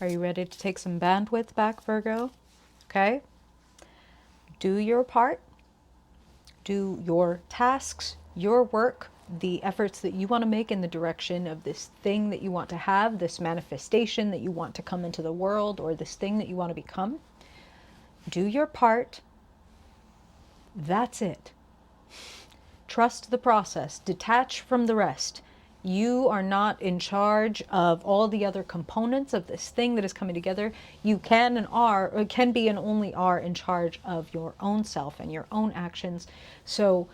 Are you ready to take some bandwidth back, Virgo? Okay. Do your part. Do your tasks, your work, the efforts that you want to make in the direction of this thing that you want to have, this manifestation that you want to come into the world, or this thing that you want to become. Do your part. That's it. Trust the process. Detach from the rest. You are not in charge of all the other components of this thing that is coming together. You can and are, or can be and only are in charge of your own self and your own actions. So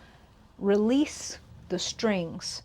release the strings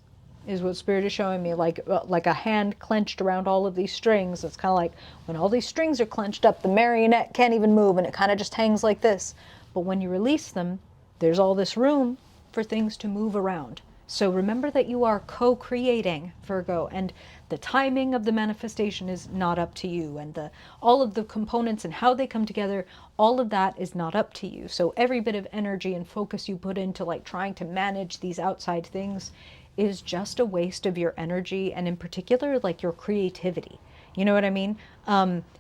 is what Spirit is showing me, like a hand clenched around all of these strings. It's kind of like when all these strings are clenched up, the marionette can't even move and it kind of just hangs like this. But when you release them, there's all this room for things to move around. So remember that you are co-creating, Virgo, and the timing of the manifestation is not up to you, and all of the components and how they come together, all of that is not up to you. So every bit of energy and focus you put into like trying to manage these outside things is just a waste of your energy, and in particular like your creativity. You know what I mean?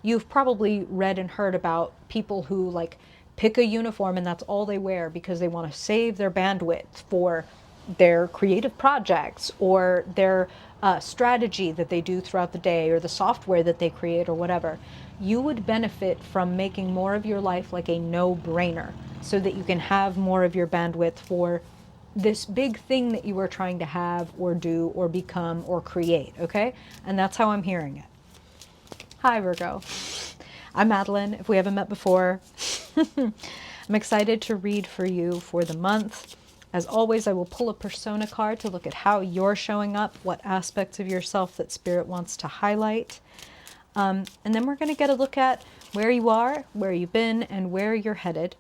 You've probably read and heard about people who like pick a uniform and that's all they wear because they want to save their bandwidth for their creative projects or their strategy that they do throughout the day or the software that they create or whatever. You would benefit from making more of your life like a no-brainer so that you can have more of your bandwidth for this big thing that you are trying to have or do or become or create, okay? And that's how I'm hearing it. Hi, Virgo. I'm Madeline, if we haven't met before. I'm excited to read for you for the month. As always, I will pull a persona card to look at how you're showing up, what aspects of yourself that Spirit wants to highlight. And then we're going to get a look at where you are, where you've been, and where you're headed,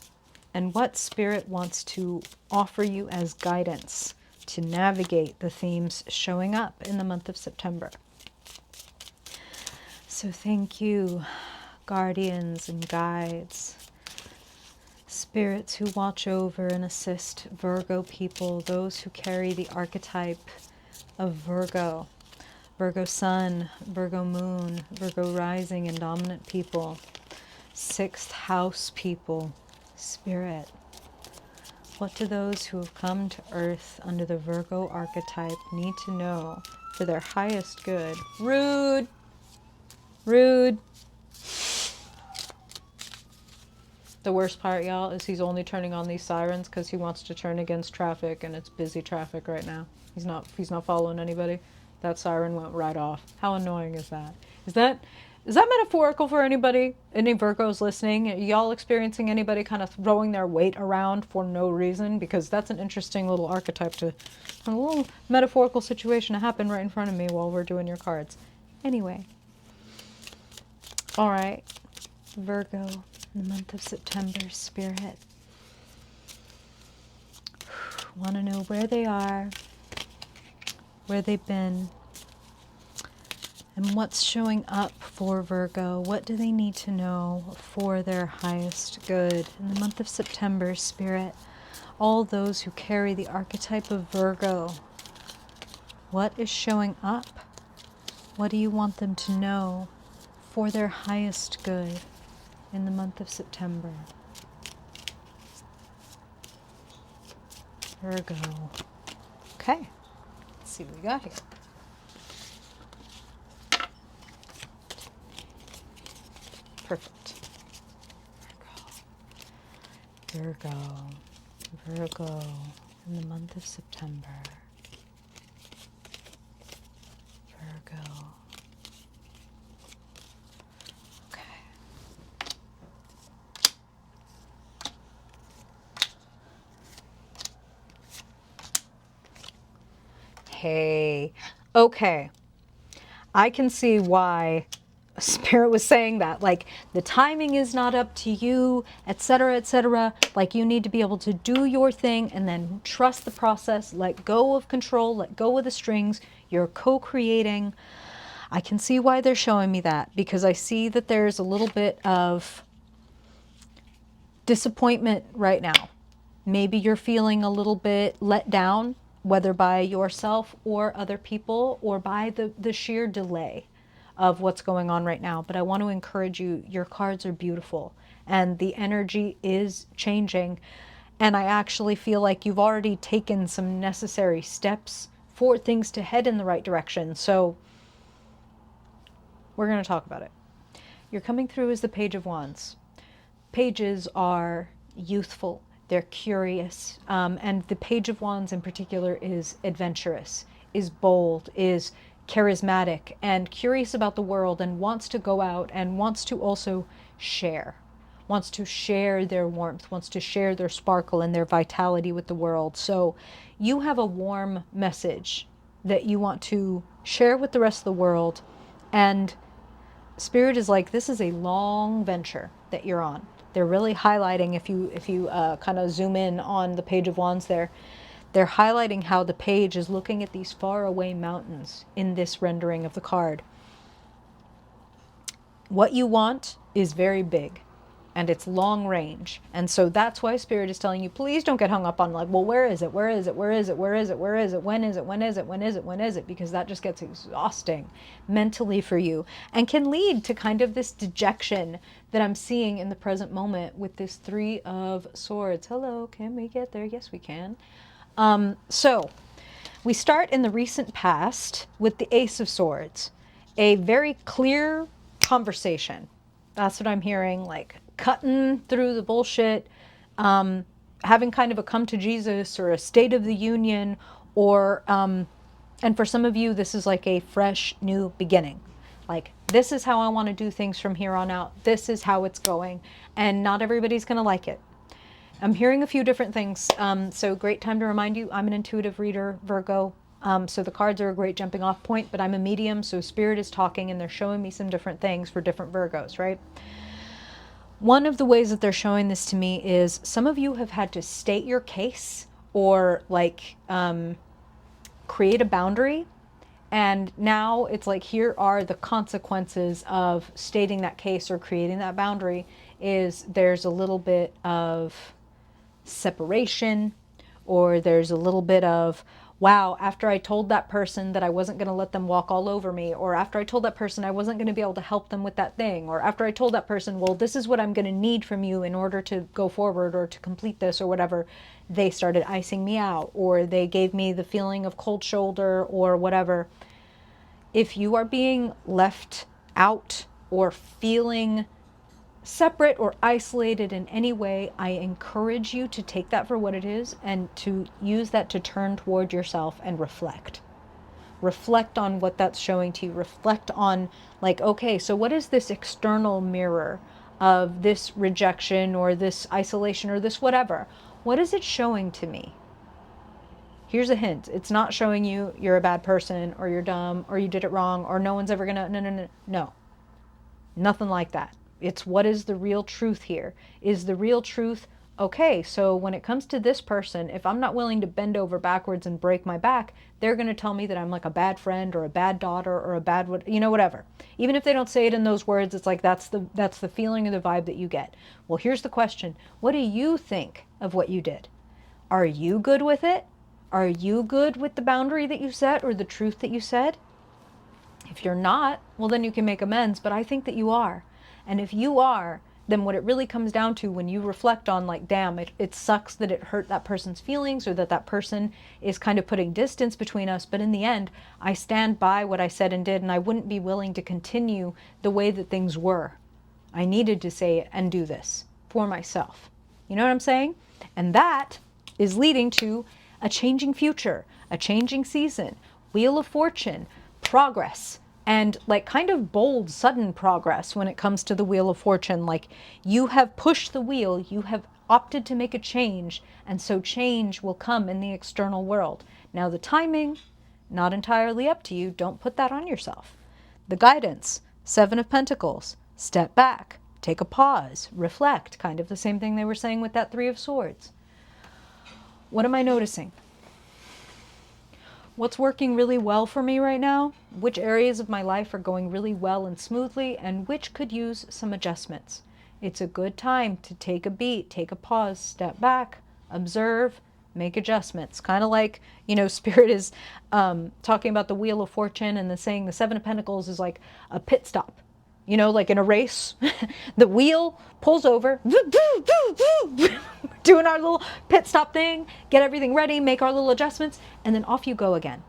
and what Spirit wants to offer you as guidance to navigate the themes showing up in the month of September. So thank you, guardians and guides, spirits who watch over and assist Virgo people, those who carry the archetype of Virgo, Virgo sun, Virgo moon, Virgo rising and dominant people, sixth house people, Spirit. What do those who have come to Earth under the Virgo archetype need to know for their highest good? Rude! Rude! The worst part, y'all, is he's only turning on these sirens because he wants to turn against traffic, and it's busy traffic right now. He's not following anybody. That siren went right off. How annoying is that? Is that metaphorical for anybody? Any Virgos listening? Y'all experiencing anybody kind of throwing their weight around for no reason? Because that's an interesting little archetype to, a little metaphorical situation to happen right in front of me while we're doing your cards. Anyway. All right. Virgo, in the month of September, Spirit. Want to know where they are, where they've been, and what's showing up for Virgo. What do they need to know for their highest good? In the month of September, Spirit, all those who carry the archetype of Virgo, what is showing up? What do you want them to know for their highest good in the month of September? Virgo. Okay, let's see what we got here. Perfect. Virgo. Virgo in the month of September. Virgo. Okay. Hey. Okay. I can see why Spirit was saying that, like the timing is not up to you, etc., etc. Like you need to be able to do your thing and then trust the process, let go of control, let go of the strings. You're co-creating. I can see why they're showing me that, because I see that there's a little bit of disappointment right now. Maybe you're feeling a little bit let down, whether by yourself or other people or by the sheer delay of what's going on right now. But I want to encourage you, your cards are beautiful and the energy is changing. And I actually feel like you've already taken some necessary steps for things to head in the right direction. So we're going to talk about it. You're coming through as the Page of Wands. Pages are youthful, they're curious, and the Page of Wands in particular is adventurous, is bold, is charismatic, and curious about the world, and wants to go out and wants to also share. Wants to share their warmth, wants to share their sparkle and their vitality with the world. So you have a warm message that you want to share with the rest of the world. And Spirit is like, this is a long venture that you're on. They're really highlighting, if you kind of zoom in on the Page of Wands there, they're highlighting how the page is looking at these far away mountains in this rendering of the card. What you want is very big and it's long range. And so that's why Spirit is telling you, please don't get hung up on like, well, where is it? Where is it? Where is it? Where is it? Where is it? When is it? When is it? When is it? When is it? Because that just gets exhausting mentally for you and can lead to kind of this dejection that I'm seeing in the present moment with this Three of Swords. Hello, can we get there? Yes, we can. So we start in the recent past with the Ace of Swords, a very clear conversation. That's what I'm hearing, like cutting through the bullshit, having kind of a come to Jesus or a State of the Union, or, and for some of you, this is like a fresh new beginning. Like, this is how I want to do things from here on out. This is how it's going. And not everybody's going to like it. I'm hearing a few different things. So great time to remind you, I'm an intuitive reader, Virgo. So the cards are a great jumping off point, but I'm a medium. So Spirit is talking and they're showing me some different things for different Virgos, right? One of the ways that they're showing this to me is some of you have had to state your case or like create a boundary. And now it's like, here are the consequences of stating that case or creating that boundary. Is there's a little bit of separation, or there's a little bit of, wow, after I told that person that I wasn't going to let them walk all over me, or after I told that person I wasn't going to be able to help them with that thing, or after I told that person, well, this is what I'm going to need from you in order to go forward or to complete this or whatever, they started icing me out, or they gave me the feeling of cold shoulder or whatever. If you are being left out or feeling separate or isolated in any way, I encourage you to take that for what it is and to use that to turn toward yourself and reflect. Reflect on what that's showing to you. Reflect on like, okay, so what is this external mirror of this rejection or this isolation or this whatever? What is it showing to me? Here's a hint. It's not showing you you're a bad person or you're dumb or you did it wrong or no one's ever gonna, no. Nothing like that. It's what is the real truth here? Is the real truth, okay, so when it comes to this person, if I'm not willing to bend over backwards and break my back, they're going to tell me that I'm like a bad friend or a bad daughter or a bad, whatever. Even if they don't say it in those words, it's like that's the feeling or the vibe that you get. Well, here's the question. What do you think of what you did? Are you good with it? Are you good with the boundary that you set or the truth that you said? If you're not, well, then you can make amends, but I think that you are. And if you are, then what it really comes down to when you reflect on like, damn, it sucks that it hurt that person's feelings or that that person is kind of putting distance between us. But in the end, I stand by what I said and did, and I wouldn't be willing to continue the way that things were. I needed to say it and do this for myself. You know what I'm saying? And that is leading to a changing future, a changing season, Wheel of Fortune, progress, and like kind of bold, sudden progress when it comes to the Wheel of Fortune. Like you have pushed the wheel, you have opted to make a change, and so change will come in the external world. Now the timing, not entirely up to you. Don't put that on yourself. The guidance, Seven of Pentacles, step back, take a pause, reflect, kind of the same thing they were saying with that Three of Swords. What am I noticing? What's working really well for me right now? Which areas of my life are going really well and smoothly, and which could use some adjustments? It's a good time to take a beat, take a pause, step back, observe, make adjustments. Kind of like, Spirit is talking about the Wheel of Fortune and the saying the Seven of Pentacles is like a pit stop. Like in a race, the wheel pulls over, doing our little pit stop thing, get everything ready, make our little adjustments, and then off you go again.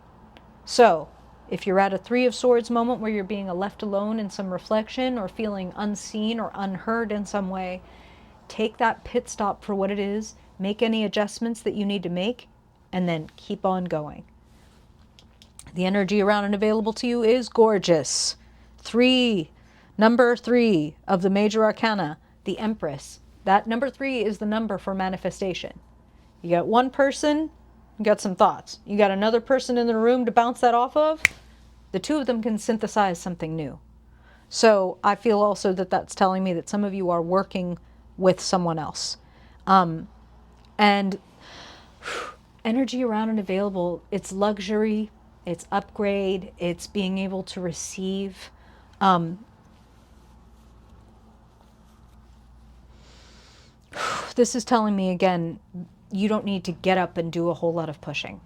So if you're at a Three of Swords moment where you're being left alone in some reflection or feeling unseen or unheard in some way, take that pit stop for what it is, make any adjustments that you need to make, and then keep on going. The energy around and available to you is gorgeous. Number 3 of the major arcana, the Empress. That number 3 is the number for manifestation. You got one person, you got some thoughts. You got another person in the room to bounce that off of. The two of them can synthesize something new. So I feel also that that's telling me that some of you are working with someone else. And energy around and available, it's luxury, it's upgrade, it's being able to receive. This is telling me again, you don't need to get up and do a whole lot of pushing.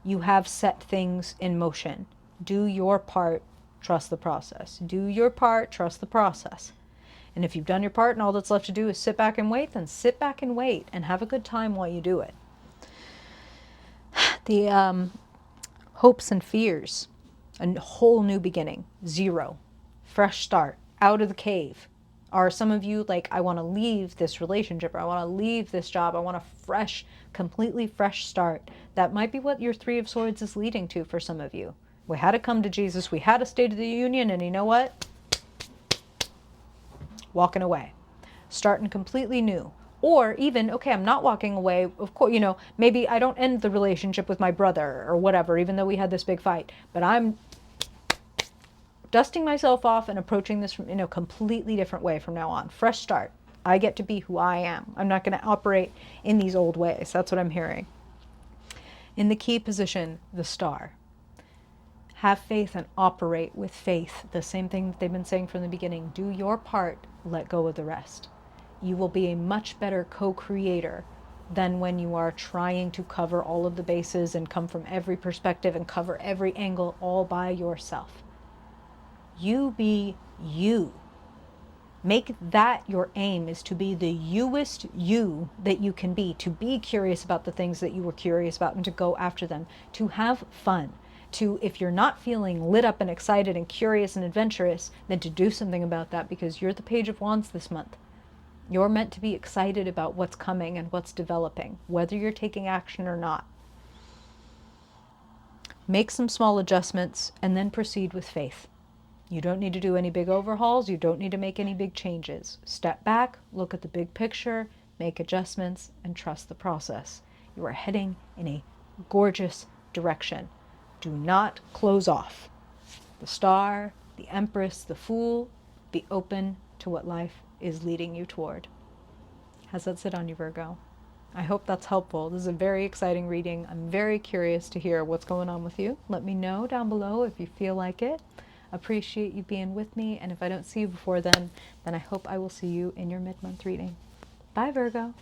You have set things in motion. Do your part, trust the process. Do your part, trust the process. And if you've done your part and all that's left to do is sit back and wait, then sit back and wait and have a good time while you do it. The hopes and fears, a whole new beginning, 0, fresh start, out of the cave. Are some of you like, I want to leave this relationship, or I want to leave this job, I want a completely fresh start. That might be what your Three of Swords is leading to for some of you. We had to come to Jesus, we had a State of the Union, and you know what? Walking away. Starting completely new. Or even, okay, I'm not walking away, of course, maybe I don't end the relationship with my brother or whatever, even though we had this big fight, but I'm dusting myself off and approaching this from a completely different way from now on. Fresh start. I get to be who I am. I'm not going to operate in these old ways. That's what I'm hearing. In the key position, the Star. Have faith and operate with faith. The same thing that they've been saying from the beginning. Do your part, let go of the rest. You will be a much better co-creator than when you are trying to cover all of the bases and come from every perspective and cover every angle all by yourself. You be you. Make that your aim, is to be the youest you that you can be, to be curious about the things that you were curious about and to go after them, to have fun, to, if you're not feeling lit up and excited and curious and adventurous, then to do something about that, because you're the Page of Wands this month. You're meant to be excited about what's coming and what's developing, whether you're taking action or not. Make some small adjustments and then proceed with faith. You don't need to do any big overhauls. You don't need to make any big changes. Step back, look at the big picture, make adjustments, and trust the process. You are heading in a gorgeous direction. Do not close off. The Star, the Empress, the Fool, be open to what life is leading you toward. How's that sit on you, Virgo? I hope that's helpful. This is a very exciting reading. I'm very curious to hear what's going on with you. Let me know down below if you feel like it. Appreciate you being with me, and if I don't see you before then I hope I will see you in your mid-month reading. Bye, Virgo.